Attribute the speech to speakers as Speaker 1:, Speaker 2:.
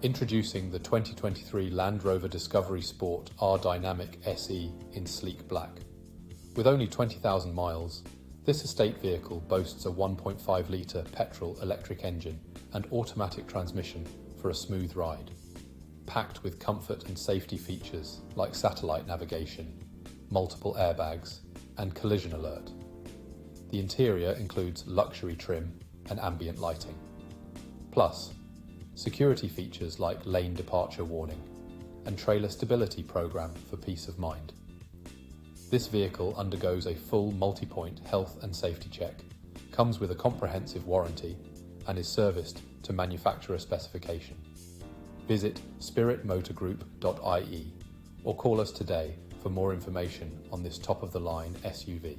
Speaker 1: Introducing the 2023 Land Rover Discovery Sport R-Dynamic SE in sleek black. With only 20,000 miles, this estate vehicle boasts a 1.5 litre petrol-electric engine and automatic transmission for a smooth ride. Packed with comfort and safety features like satellite navigation, multiple airbags, and collision alert. The interior includes luxury trim and ambient lighting. Plus, security features like lane departure warning and trailer stability program for peace of mind. This vehicle undergoes a full multi-point health and safety check, comes with a comprehensive warranty, and is serviced to manufacturer specification. Visit spiritmotorgroup.ie or call us today for more information on this top-of-the-line SUV.